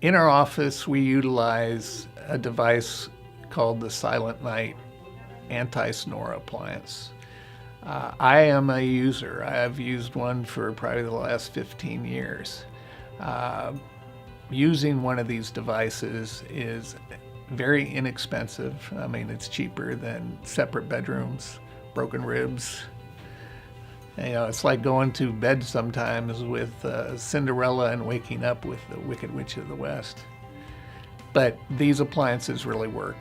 In our office, we utilize a device called the Silent Night anti-snore appliance. I am a user. I've used one for probably the last 15 years. Uh, Using one of these devices is very inexpensive. I mean, it's cheaper than separate bedrooms, broken ribs. You know, it's like going to bed sometimes with Cinderella and waking up with the Wicked Witch of the West. But these appliances really work.